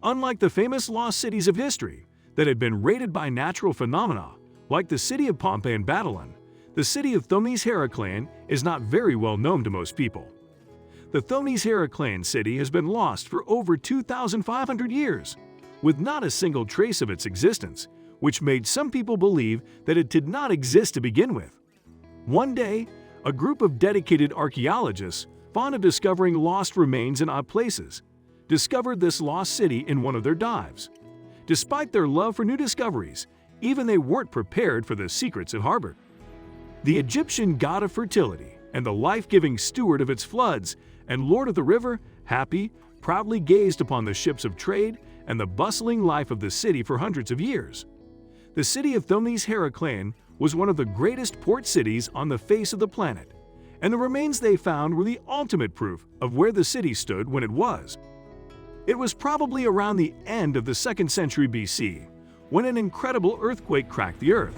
Unlike the famous lost cities of history that had been raided by natural phenomena, like the city of Pompei and Babylon, the city of Thonis-Heracleion is not very well known to most people. The Thonis-Heracleion city has been lost for over 2,500 years, with not a single trace of its existence, which made some people believe that it did not exist to begin with. One day, a group of dedicated archaeologists, fond of discovering lost remains in odd places, discovered this lost city in one of their dives. Despite their love for new discoveries, even they weren't prepared for the secrets it harbored. The Egyptian god of fertility and the life-giving steward of its floods and lord of the river, Hapi, proudly gazed upon the ships of trade and the bustling life of the city for hundreds of years. The city of Thonis-Heracleion was one of the greatest port cities on the face of the planet, and the remains they found were the ultimate proof of where the city stood when it was. It was probably around the end of the 2nd century BC when an incredible earthquake cracked the earth.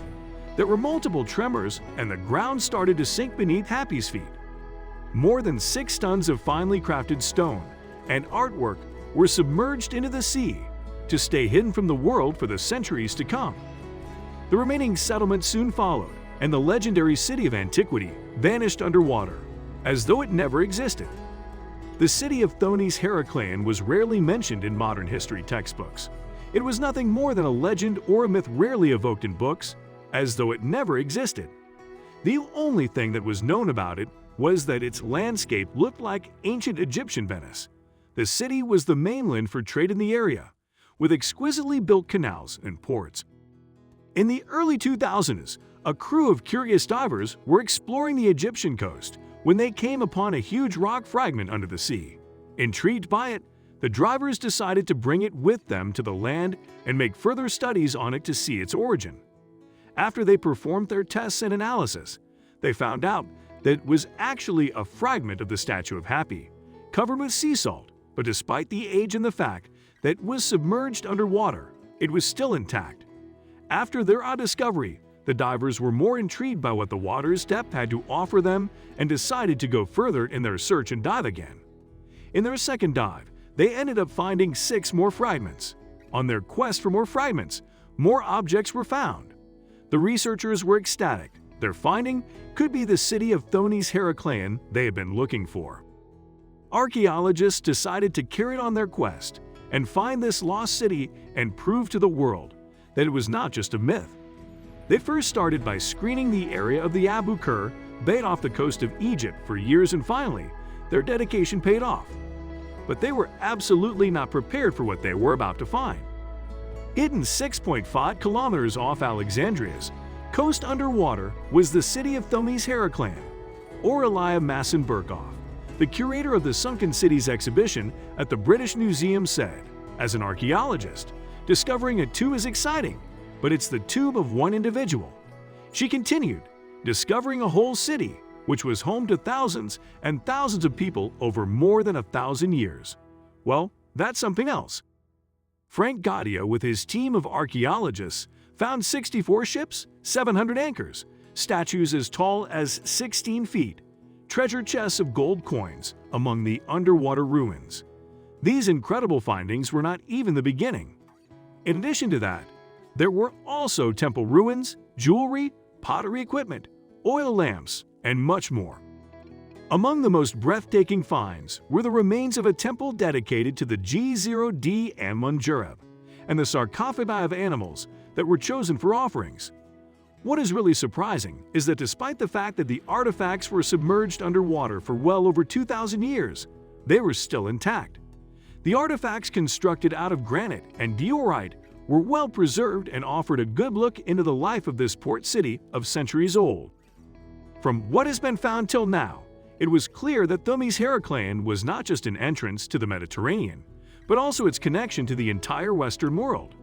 There were multiple tremors and the ground started to sink beneath Hapi's feet. More than 6 tons of finely crafted stone and artwork were submerged into the sea to stay hidden from the world for the centuries to come. The remaining settlement soon followed, and the legendary city of antiquity vanished underwater, as though it never existed. The city of Thonis-Heracleion was rarely mentioned in modern history textbooks. It was nothing more than a legend or a myth rarely evoked in books, as though it never existed. The only thing that was known about it was that its landscape looked like ancient Egyptian Venice. The city was the mainland for trade in the area, with exquisitely built canals and ports. In the early 2000s, a crew of curious divers were exploring the Egyptian coast when they came upon a huge rock fragment under the sea. Intrigued by it, the divers decided to bring it with them to the land and make further studies on it to see its origin. After they performed their tests and analysis, they found out that it was actually a fragment of the statue of Hapi, covered with sea salt, but despite the age and the fact that it was submerged underwater, it was still intact. After their odd discovery, the divers were more intrigued by what the water's depth had to offer them and decided to go further in their search and dive again. In their second dive, they ended up finding 6 more fragments. On their quest for more fragments, more objects were found. The researchers were ecstatic. Their finding could be the city of Thonis-Heracleion they had been looking for. Archaeologists decided to carry on their quest and find this lost city and prove to the world that it was not just a myth. They first started by screening the area of the Abu Qur Bay off the coast of Egypt for years, and finally, their dedication paid off. But they were absolutely not prepared for what they were about to find. Hidden 6.5 kilometers off Alexandria's coast underwater was the city of Thonis-Heracleion. Aurelia Masson-Berkoff, the curator of the Sunken Cities exhibition at the British Museum, said, "As an archaeologist, discovering a tomb is exciting, but it's the tomb of one individual." She continued, "Discovering a whole city, which was home to thousands and thousands of people over more than 1,000 years. Well, that's something else." Frank Gaudio, with his team of archaeologists, found 64 ships, 700 anchors, statues as tall as 16 feet, treasure chests of gold coins among the underwater ruins. These incredible findings were not even the beginning. In addition to that, there were also temple ruins, jewelry, pottery equipment, oil lamps, and much more. Among the most breathtaking finds were the remains of a temple dedicated to the G0D Amun-Jureb and the sarcophagi of animals that were chosen for offerings. What is really surprising is that despite the fact that the artifacts were submerged underwater for well over 2,000 years, they were still intact. The artifacts, constructed out of granite and diorite, were well preserved and offered a good look into the life of this port city of centuries old. From what has been found till now, it was clear that Thonis-Heracleion was not just an entrance to the Mediterranean, but also its connection to the entire Western world.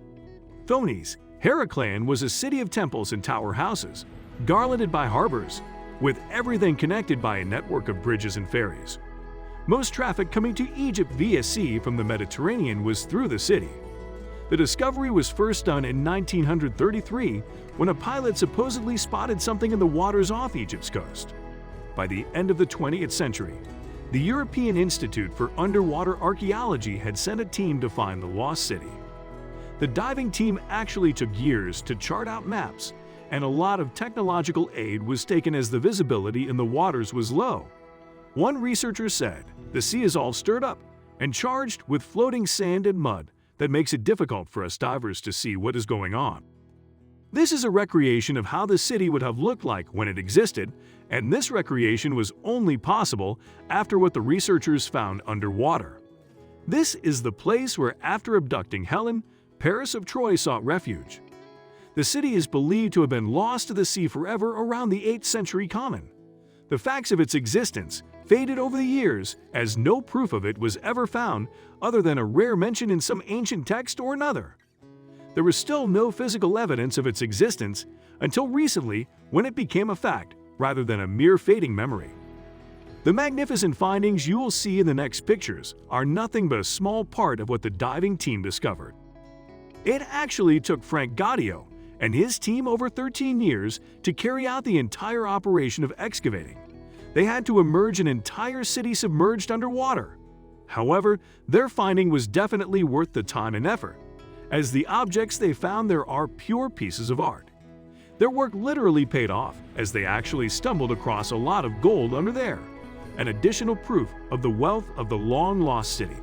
Thonis-Heracleion was a city of temples and tower houses, garlanded by harbors, with everything connected by a network of bridges and ferries. Most traffic coming to Egypt via sea from the Mediterranean was through the city. The discovery was first done in 1933 when a pilot supposedly spotted something in the waters off Egypt's coast. By the end of the 20th century, The European Institute for Underwater Archaeology had sent a team to find the lost city. The diving team actually took years to chart out maps, and a lot of technological aid was taken as the visibility in the waters was low. One researcher said, "The sea is all stirred up and charged with floating sand and mud that makes it difficult for us divers to see what is going on." This is a recreation of how the city would have looked like when it existed, and this recreation was only possible after what the researchers found underwater. This is the place where, after abducting Helen, Paris of Troy sought refuge. The city is believed to have been lost to the sea forever around the 8th century Common. The facts of its existence faded over the years, as no proof of it was ever found other than a rare mention in some ancient text or another. There was still no physical evidence of its existence until recently, when it became a fact rather than a mere fading memory. The magnificent findings you will see in the next pictures are nothing but a small part of what the diving team discovered. It actually took Frank Gaudio and his team over 13 years to carry out the entire operation of excavating. They had to emerge an entire city submerged underwater. However, their finding was definitely worth the time and effort, as the objects they found there are pure pieces of art. Their work literally paid off, as they actually stumbled across a lot of gold under there, an additional proof of the wealth of the long-lost city.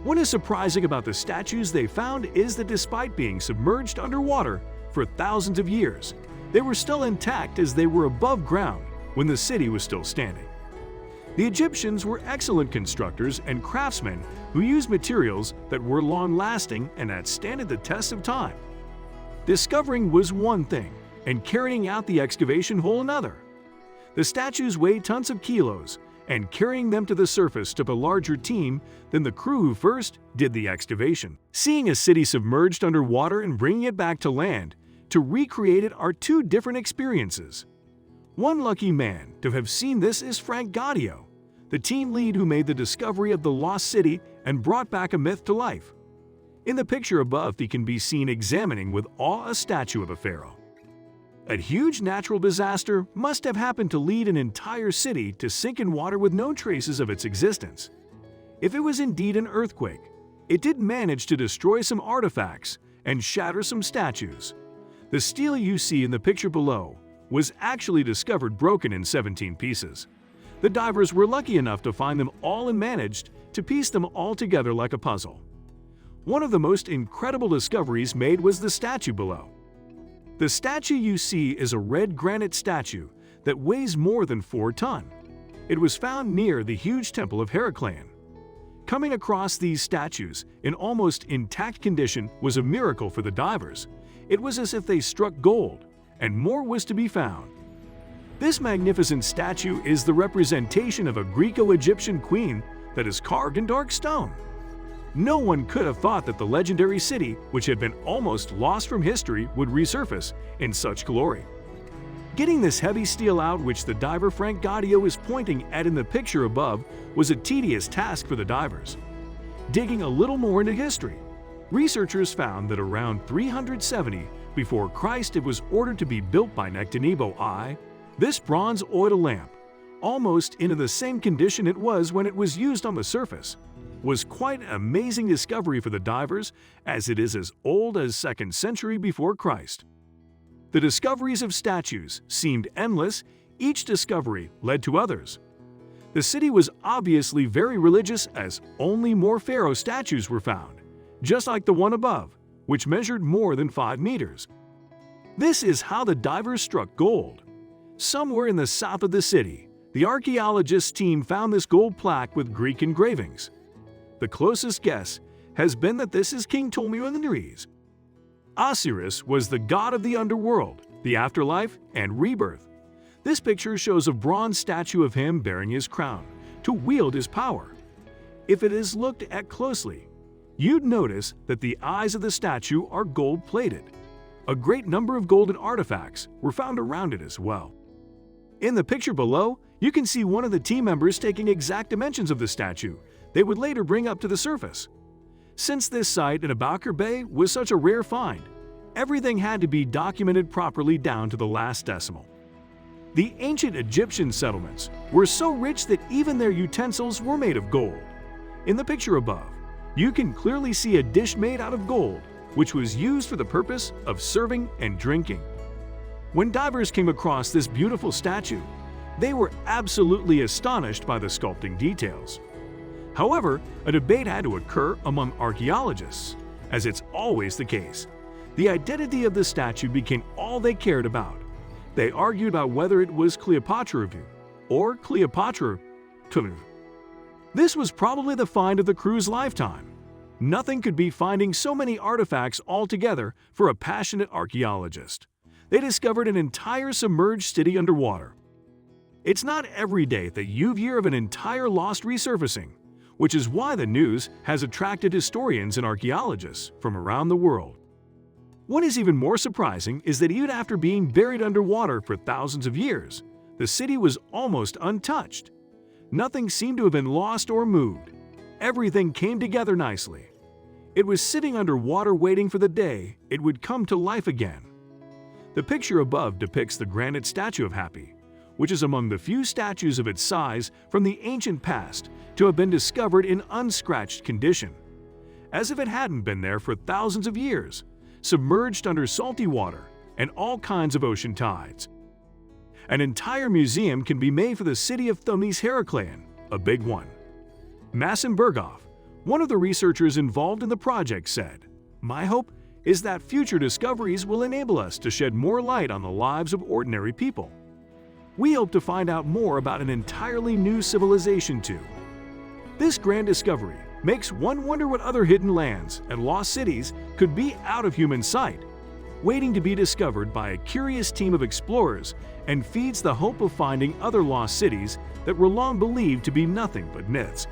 What is surprising about the statues they found is that despite being submerged underwater for thousands of years, they were still intact as they were above ground when the city was still standing. The Egyptians were excellent constructors and craftsmen who used materials that were long-lasting and had stood the test of time. Discovering was one thing, and carrying out the excavation whole another. The statues weighed tons of kilos, and carrying them to the surface took a larger team than the crew who first did the excavation. Seeing a city submerged underwater and bringing it back to land to recreate it are two different experiences. One lucky man to have seen this is Frank Gaudio, the team lead who made the discovery of the lost city and brought back a myth to life. In the picture above, he can be seen examining with awe a statue of a pharaoh. A huge natural disaster must have happened to lead an entire city to sink in water with no traces of its existence. If it was indeed an earthquake, it did manage to destroy some artifacts and shatter some statues. The stele you see in the picture below was actually discovered broken in 17 pieces. The divers were lucky enough to find them all and managed to piece them all together like a puzzle. One of the most incredible discoveries made was the statue below. The statue you see is a red granite statue that weighs more than 4 tons. It was found near the huge temple of Heraclan. Coming across these statues in almost intact condition was a miracle for the divers. It was as if they struck gold, and more was to be found. This magnificent statue is the representation of a Greco-Egyptian queen that is carved in dark stone. No one could have thought that the legendary city, which had been almost lost from history, would resurface in such glory. Getting this heavy steel out, which the diver Frank Gaudio is pointing at in the picture above, was a tedious task for the divers. Digging a little more into history, researchers found that around 370 before Christ it was ordered to be built by Nectanebo I. This bronze oil lamp, almost into the same condition it was when it was used on the surface, was quite an amazing discovery for the divers, as it is as old as 2nd century before Christ. The discoveries of statues seemed endless, each discovery led to others. The city was obviously very religious, as only more pharaoh statues were found, just like the one above, which measured more than 5 meters. This is how the divers struck gold. Somewhere in the south of the city, the archaeologists team found this gold plaque with Greek engravings. The closest guess has been that this is King Thonis-Heracleion. Osiris was the god of the underworld, the afterlife, and rebirth. This picture shows a bronze statue of him bearing his crown to wield his power. If it is looked at closely, you'd notice that the eyes of the statue are gold-plated. A great number of golden artifacts were found around it as well. In the picture below, you can see one of the team members taking exact dimensions of the statue they would later bring up to the surface. Since this site in Abakar Bay was such a rare find, everything had to be documented properly down to the last decimal. The ancient Egyptian settlements were so rich that even their utensils were made of gold. In the picture above, you can clearly see a dish made out of gold, which was used for the purpose of serving and drinking. When divers came across this beautiful statue, they were absolutely astonished by the sculpting details. However, a debate had to occur among archaeologists, as it's always the case. The identity of the statue became all they cared about. They argued about whether it was Cleopatra or Cleopatra. This was probably the find of the crew's lifetime. Nothing could beat finding so many artifacts all together for a passionate archaeologist. They discovered an entire submerged city underwater. It's not every day that you hear of an entire lost resurfacing, which is why the news has attracted historians and archaeologists from around the world. What is even more surprising is that even after being buried underwater for thousands of years, the city was almost untouched. Nothing seemed to have been lost or moved. Everything came together nicely. It was sitting underwater waiting for the day it would come to life again. The picture above depicts the granite statue of Hapi, which is among the few statues of its size from the ancient past to have been discovered in unscratched condition, as if it hadn't been there for thousands of years, submerged under salty water and all kinds of ocean tides. An entire museum can be made for the city of Thonis-Heracleion, a big one. Massim Berghoff, one of the researchers involved in the project, said, "My hope is that future discoveries will enable us to shed more light on the lives of ordinary people. We hope to find out more about an entirely new civilization too." This grand discovery makes one wonder what other hidden lands and lost cities could be out of human sight, waiting to be discovered by a curious team of explorers, and feeds the hope of finding other lost cities that were long believed to be nothing but myths.